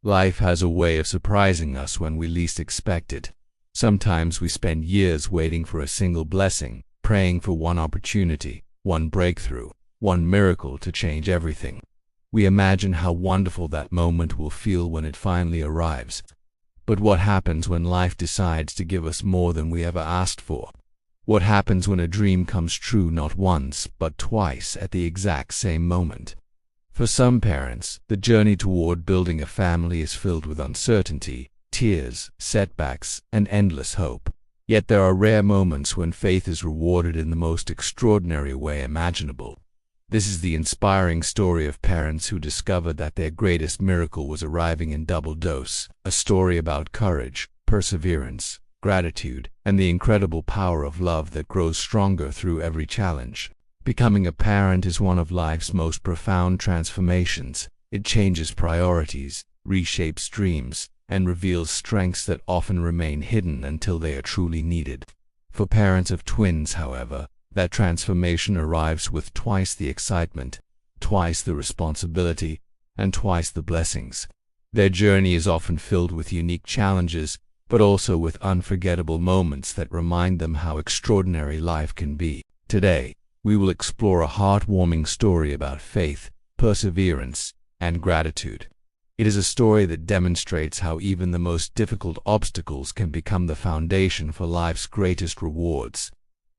Life has a way of surprising us when we least expect it. Sometimes we spend years waiting for a single blessing, praying for one opportunity, one breakthrough, one miracle to change everything. We imagine how wonderful that moment will feel when it finally arrives. But what happens when life decides to give us more than we ever asked for? What happens when a dream comes true not once, but twice at the exact same moment? For some parents, the journey toward building a family is filled with uncertainty, tears, setbacks, and endless hope. Yet there are rare moments when faith is rewarded in the most extraordinary way imaginable. This is the inspiring story of parents who discovered that their greatest miracle was arriving in double dose, a story about courage, perseverance, gratitude, and the incredible power of love that grows stronger through every challenge. Becoming a parent is one of life's most profound transformations. It changes priorities, reshapes dreams, and reveals strengths that often remain hidden until they are truly needed. For parents of twins, however, that transformation arrives with twice the excitement, twice the responsibility, and twice the blessings. Their journey is often filled with unique challenges, but also with unforgettable moments that remind them how extraordinary life can be. Today, we will explore a heartwarming story about faith, perseverance, and gratitude. It is a story that demonstrates how even the most difficult obstacles can become the foundation for life's greatest rewards.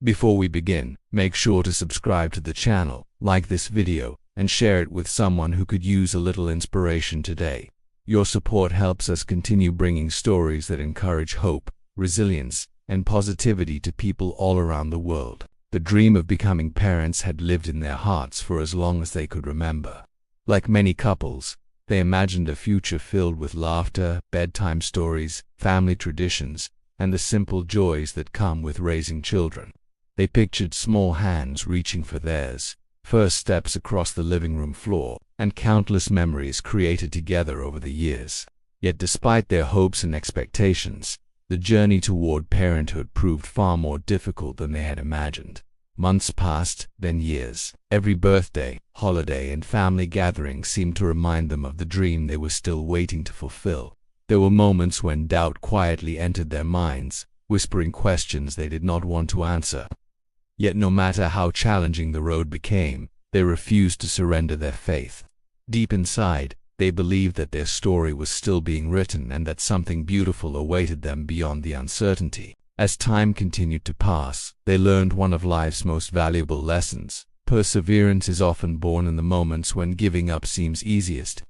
Before we begin, make sure to subscribe to the channel, like this video, and share it with someone who could use a little inspiration today. Your support helps us continue bringing stories that encourage hope, resilience, and positivity to people all around the world. The dream of becoming parents had lived in their hearts for as long as they could remember. Like many couples, they imagined a future filled with laughter, bedtime stories, family traditions, and the simple joys that come with raising children. They pictured small hands reaching for theirs, first steps across the living room floor, and countless memories created together over the years. Yet despite their hopes and expectations, the journey toward parenthood proved far more difficult than they had imagined. Months passed, then years. Every birthday, holiday, and family gathering seemed to remind them of the dream they were still waiting to fulfill. There were moments when doubt quietly entered their minds, whispering questions they did not want to answer. Yet no matter how challenging the road became, they refused to surrender their faith. Deep inside, they believed that their story was still being written and that something beautiful awaited them beyond the uncertainty. As time continued to pass, they learned one of life's most valuable lessons. Perseverance is often born in the moments when giving up seems easiest.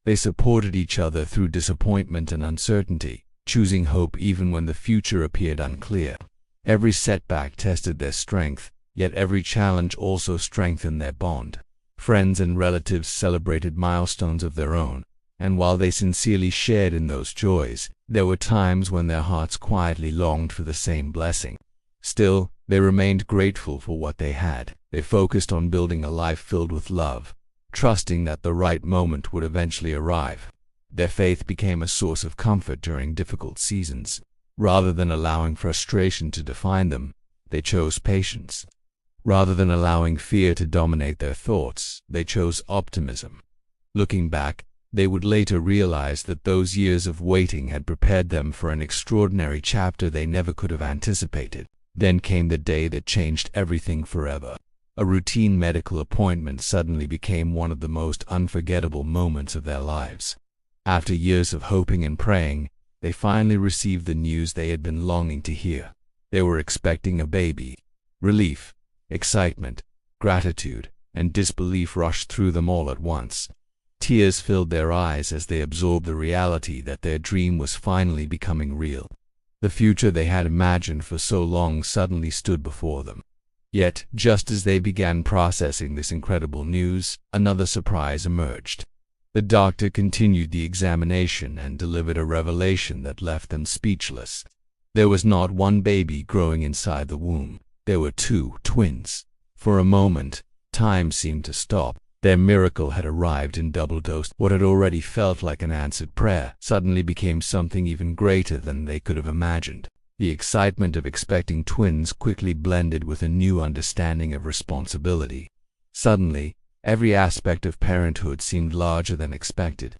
They supported each other through disappointment and uncertainty, choosing hope even when the future appeared unclear. Every setback tested their strength, yet every challenge also strengthened their bond. Friends and relatives celebrated milestones of their own, and while they sincerely shared in those joys, there were times when their hearts quietly longed for the same blessing. Still, they remained grateful for what they had. They focused on building a life filled with love, trusting that the right moment would eventually arrive. Their faith became a source of comfort during difficult seasons. Rather than allowing frustration to define them, they chose patience. Rather than allowing fear to dominate their thoughts, they chose optimism. Looking back, they would later realize that those years of waiting had prepared them for an extraordinary chapter they never could have anticipated. Then came the day that changed everything forever. A routine medical appointment suddenly became one of the most unforgettable moments of their lives. After years of hoping and praying, they finally received the news they had been longing to hear. They were expecting a baby. Relief, excitement, gratitude, and disbelief rushed through them all at once. Tears filled their eyes as they absorbed the reality that their dream was finally becoming real. The future they had imagined for so long suddenly stood before them. Yet, just as they began processing this incredible news, another surprise emerged. The doctor continued the examination and delivered a revelation that left them speechless. There was not one baby growing inside the womb. There were two twins. For a moment, time seemed to stop. Their miracle had arrived in double dose. What had already felt like an answered prayer suddenly became something even greater than they could have imagined. The excitement of expecting twins quickly blended with a new understanding of responsibility. Suddenly, every aspect of parenthood seemed larger than expected.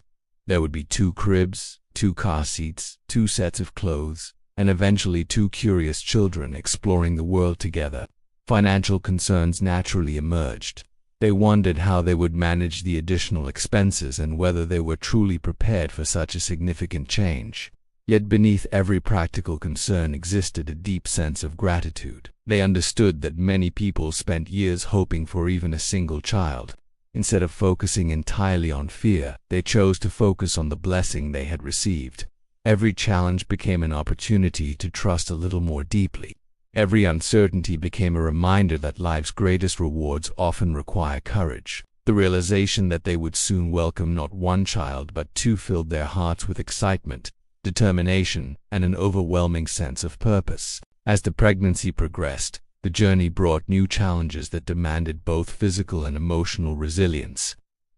There would be 2 cribs, 2 car seats, 2 sets of clothes, and eventually 2 curious children exploring the world together. Financial concerns naturally emerged. They wondered how they would manage the additional expenses and whether they were truly prepared for such a significant change. Yet beneath every practical concern existed a deep sense of gratitude. They understood that many people spent years hoping for even a single child. Instead of focusing entirely on fear, they chose to focus on the blessing they had received. Every challenge became an opportunity to trust a little more deeply. Every uncertainty became a reminder that life's greatest rewards often require courage. The realization that they would soon welcome not 1 child but 2 filled their hearts with excitement, determination, and an overwhelming sense of purpose. As the pregnancy progressed, the journey brought new challenges that demanded both physical and emotional resilience.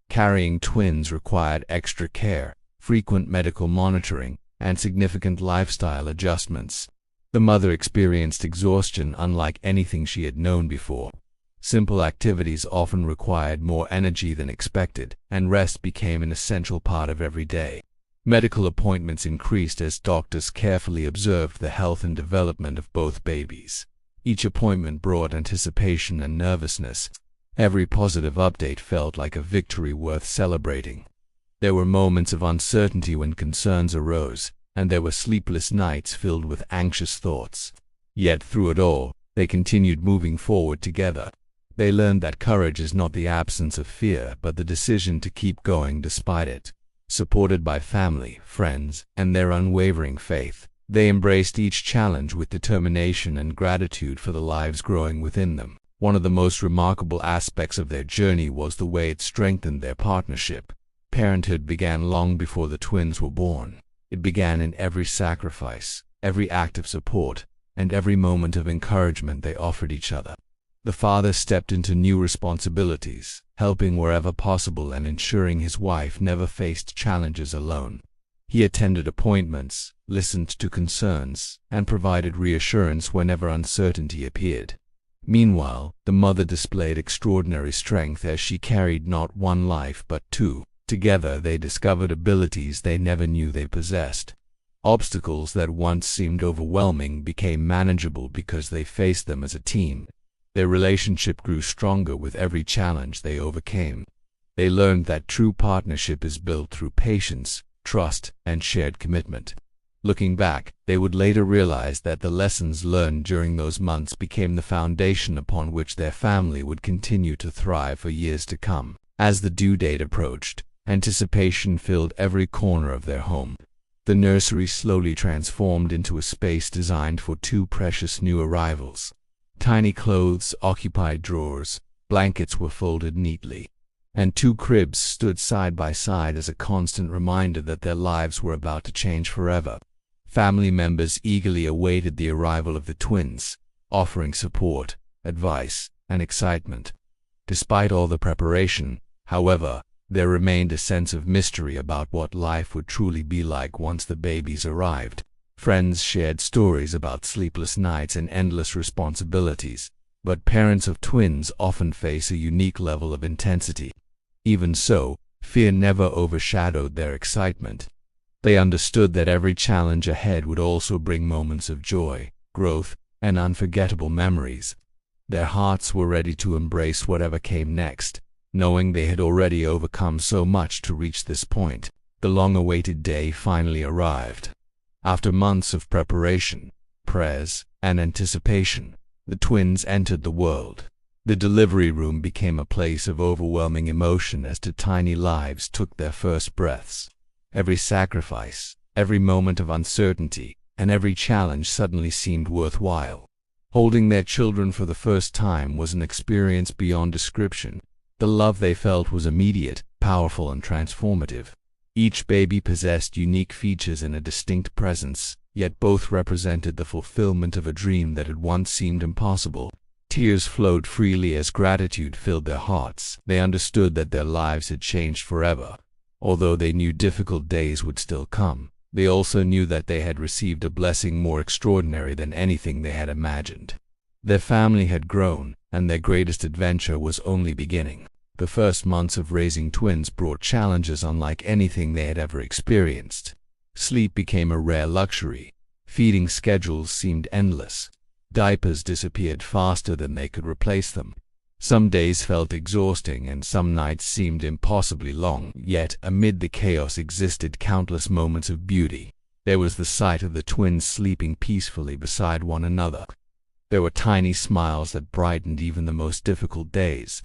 Carrying twins required extra care, frequent medical monitoring, and significant lifestyle adjustments. The mother experienced exhaustion unlike anything she had known before. Simple activities often required more energy than expected, and rest became an essential part of every day. Medical appointments increased as doctors carefully observed the health and development of both babies. Each appointment brought anticipation and nervousness. Every positive update felt like a victory worth celebrating. There were moments of uncertainty when concerns arose, and there were sleepless nights filled with anxious thoughts. Yet through it all, they continued moving forward together. They learned that courage is not the absence of fear, but the decision to keep going despite it. Supported by family, friends, and their unwavering faith, they embraced each challenge with determination and gratitude for the lives growing within them. One of the most remarkable aspects of their journey was the way it strengthened their partnership. Parenthood began long before the twins were born. It began in every sacrifice, every act of support, and every moment of encouragement they offered each other. The father stepped into new responsibilities, helping wherever possible and ensuring his wife never faced challenges alone. He attended appointments, listened to concerns, and provided reassurance whenever uncertainty appeared. Meanwhile, the mother displayed extraordinary strength as she carried not 1 life but 2. Together they discovered abilities they never knew they possessed. Obstacles that once seemed overwhelming became manageable because they faced them as a team. Their relationship grew stronger with every challenge they overcame. They learned that true partnership is built through patience, trust, and shared commitment. Looking back, they would later realize that the lessons learned during those months became the foundation upon which their family would continue to thrive for years to come. As the due date approached, anticipation filled every corner of their home. The nursery slowly transformed into a space designed for 2 precious new arrivals. Tiny clothes occupied drawers, blankets were folded neatly, and 2 cribs stood side by side as a constant reminder that their lives were about to change forever. Family members eagerly awaited the arrival of the twins, offering support, advice, and excitement. Despite all the preparation, however, there remained a sense of mystery about what life would truly be like once the babies arrived. Friends shared stories about sleepless nights and endless responsibilities, but parents of twins often face a unique level of intensity. Even so, fear never overshadowed their excitement. They understood that every challenge ahead would also bring moments of joy, growth, and unforgettable memories. Their hearts were ready to embrace whatever came next, knowing they had already overcome so much to reach this point. The long-awaited day finally arrived. After months of preparation, prayers, and anticipation, the twins entered the world. The delivery room became a place of overwhelming emotion as 2 tiny lives took their first breaths. Every sacrifice, every moment of uncertainty, and every challenge suddenly seemed worthwhile. Holding their children for the first time was an experience beyond description. The love they felt was immediate, powerful, and transformative. Each baby possessed unique features and a distinct presence, yet both represented the fulfillment of a dream that had once seemed impossible. Tears flowed freely as gratitude filled their hearts. They understood that their lives had changed forever. Although they knew difficult days would still come, they also knew that they had received a blessing more extraordinary than anything they had imagined. Their family had grown, and their greatest adventure was only beginning. The first months of raising twins brought challenges unlike anything they had ever experienced. Sleep became a rare luxury. Feeding schedules seemed endless. Diapers disappeared faster than they could replace them. Some days felt exhausting and some nights seemed impossibly long, yet amid the chaos existed countless moments of beauty. There was the sight of the twins sleeping peacefully beside one another. There were tiny smiles that brightened even the most difficult days.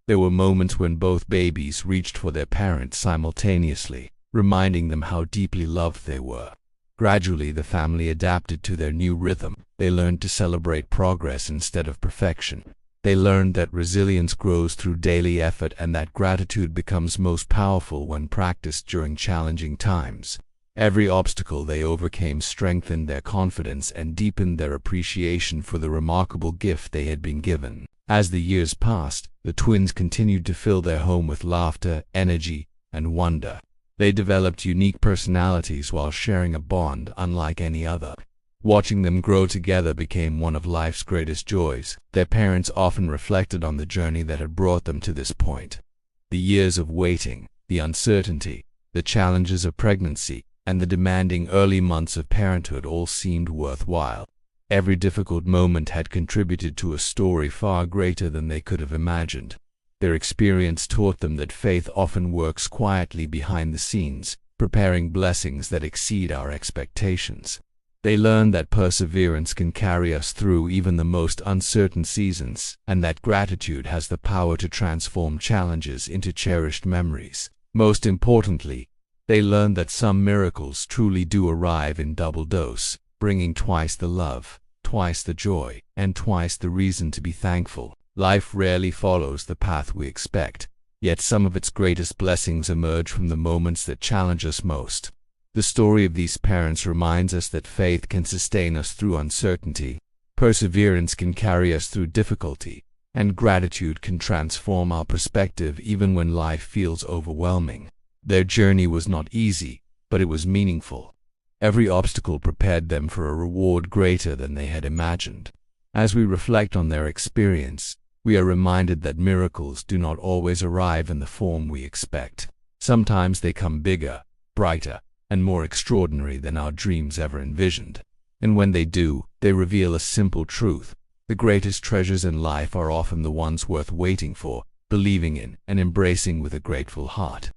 There were moments when both babies reached for their parents simultaneously, reminding them how deeply loved they were. Gradually, the family adapted to their new rhythm. They learned to celebrate progress instead of perfection. They learned that resilience grows through daily effort and that gratitude becomes most powerful when practiced during challenging times. Every obstacle they overcame strengthened their confidence and deepened their appreciation for the remarkable gift they had been given. As the years passed, the twins continued to fill their home with laughter, energy, and wonder. They developed unique personalities while sharing a bond unlike any other. Watching them grow together became one of life's greatest joys. Their parents often reflected on the journey that had brought them to this point. The years of waiting, the uncertainty, the challenges of pregnancy, and the demanding early months of parenthood all seemed worthwhile. Every difficult moment had contributed to a story far greater than they could have imagined. Their experience taught them that faith often works quietly behind the scenes, preparing blessings that exceed our expectations. They learned that perseverance can carry us through even the most uncertain seasons, and that gratitude has the power to transform challenges into cherished memories. Most importantly, they learned that some miracles truly do arrive in double dose, bringing twice the love, twice the joy, and twice the reason to be thankful. Life rarely follows the path we expect, yet some of its greatest blessings emerge from the moments that challenge us most. The story of these parents reminds us that faith can sustain us through uncertainty, perseverance can carry us through difficulty, and gratitude can transform our perspective even when life feels overwhelming. Their journey was not easy, but it was meaningful. Every obstacle prepared them for a reward greater than they had imagined. As we reflect on their experience, we are reminded that miracles do not always arrive in the form we expect. Sometimes they come bigger, brighter, and more extraordinary than our dreams ever envisioned. And when they do, they reveal a simple truth. The greatest treasures in life are often the ones worth waiting for, believing in, and embracing with a grateful heart.